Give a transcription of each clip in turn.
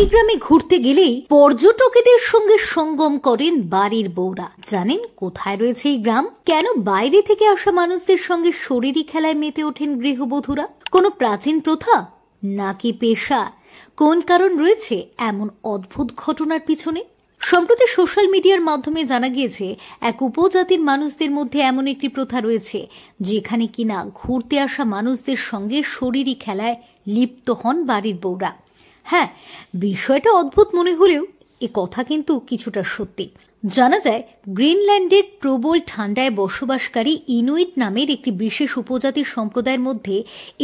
এই গ্রামে ঘুরতে গেলেই পর্যটকদের সঙ্গে সঙ্গম করেন বাড়ির বউরা। জানেন কোথায় রয়েছে এই গ্রাম? কেন বাইরে থেকে আসা মানুষদের সঙ্গে শরীরী খেলায় মেতে ওঠেন গৃহবধূরা? কোনো প্রাচীন প্রথা নাকি পেশা? কোন কারণ রয়েছে এমন অদ্ভুত ঘটনার পিছনে? সম্প্রতি সোশ্যাল মিডিয়ার মাধ্যমে জানা গিয়েছে এক উপজাতির মানুষদের মধ্যে এমন একটি প্রথা রয়েছে যেখানে কিনা ঘুরতে আসা মানুষদের সঙ্গে শরীরী খেলায় লিপ্ত হন বাড়ির বউরা। হ্যাঁ, বিষয়টা অদ্ভুত মনে হলেও এ কথা কিন্তু কিছুটা সত্যি। জানা যায় গ্রিনল্যান্ডের প্রবল ঠান্ডায় বসবাসকারী ইনুইট নামের একটি বিশেষ উপজাতির সম্প্রদায়ের মধ্যে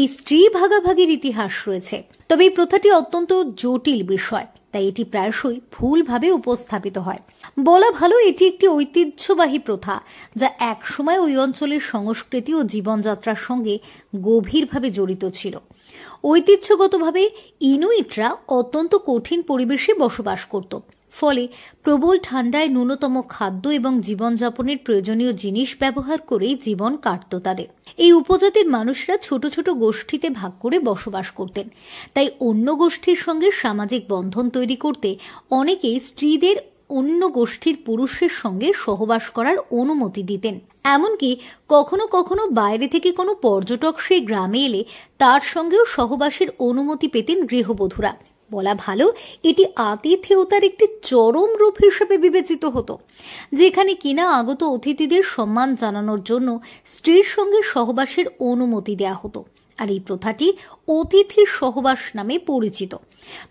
এই স্ত্রী ভাগাভাগির ইতিহাস রয়েছে। তবে এই প্রথাটি অত্যন্ত জটিল বিষয়, তাই এটি প্রায়শই ভুলভাবে উপস্থাপিত হয়। বলা ভালো এটি একটি ঐতিহ্যবাহী প্রথা যা একসময় ওই অঞ্চলের সংস্কৃতি ও জীবনযাত্রার সঙ্গে গভীরভাবে জড়িত ছিল। ঐতিহ্যগতভাবে ইনুইটরা অত্যন্ত কঠিন পরিবেশে বসবাস করত, ফলে প্রবল ঠান্ডায় ন্যূনতম খাদ্য এবং জীবনযাপনের প্রয়োজনীয় জিনিস ব্যবহার করেই জীবন কাটত তাদের। এই উপজাতির মানুষরা ছোট ছোট গোষ্ঠীতে ভাগ করে বসবাস করতেন, তাই অন্য গোষ্ঠীর সঙ্গে সামাজিক বন্ধন তৈরি করতে অনেকেই স্ত্রীদের অন্য গোষ্ঠীর পুরুষের সঙ্গে সহবাস করার অনুমতি দিতেন। এমনকি কখনো কখনো বাইরে থেকে কোনো পর্যটক সেই গ্রামে এলে তার সঙ্গেও সহবাসের অনুমতি পেতেন গৃহবধূরা। বলা ভালো এটি আতিথেয়তার একটি চরম রূপ হিসেবে বিবেচিত হতো, যেখানে কিনা আগত অতিথিদের সম্মান জানানোর জন্য স্ত্রীর সঙ্গে সহবাসের অনুমতি দেওয়া হতো। আর এই প্রথাটি অতিথির সহবাস নামে পরিচিত।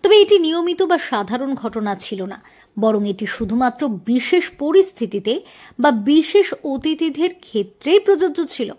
তবে এটি নিয়মিত বা সাধারণ ঘটনা ছিল না, বরং এটি শুধুমাত্র বিশেষ পরিস্থিতিতে বা বিশেষ অতিথিদের ক্ষেত্রেই প্রযোজ্য ছিল।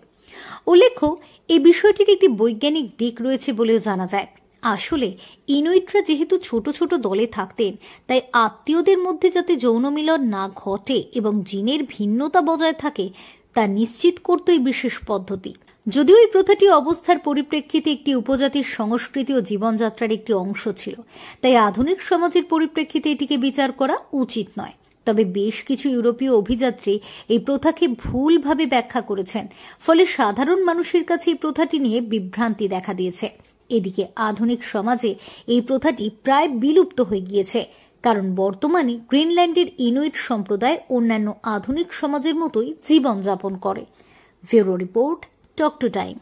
উল্লেখ্য, এই বিষয়টির একটি বৈজ্ঞানিক দিক রয়েছে বলেও জানা যায়। আসলে ইনুইটরা যেহেতু ছোট ছোট দলে থাকতেন, তাই আত্মীয়দের মধ্যে যাতে যৌন মিলন না ঘটে এবং জিনের ভিন্নতা বজায় থাকে তা নিশ্চিত করত এই বিশেষ পদ্ধতি। যদিও এই প্রথাটি অবস্থার পরিপ্রেক্ষিতে একটি উপজাতির সংস্কৃতি ও জীবনযাত্রার একটি অংশ ছিল, তাই আধুনিক সমাজের পরিপ্রেক্ষিতে এটিকে বিচার করা উচিত নয়। তবে বেশ কিছু ইউরোপীয় অভিযাত্রী এই প্রথাকে ভুলভাবে ব্যাখ্যা করেছেন, ফলে সাধারণ মানুষের কাছে এই প্রথাটি নিয়ে বিভ্রান্তি দেখা দিয়েছে। এদিকে আধুনিক সমাজে এই প্রথাটি প্রায় বিলুপ্ত হয়ে গিয়েছে, কারণ বর্তমানে গ্রিনল্যান্ডের ইনুইট সম্প্রদায় অন্যান্য আধুনিক সমাজের মতোই জীবনযাপন করে। Bureau report, talk to time.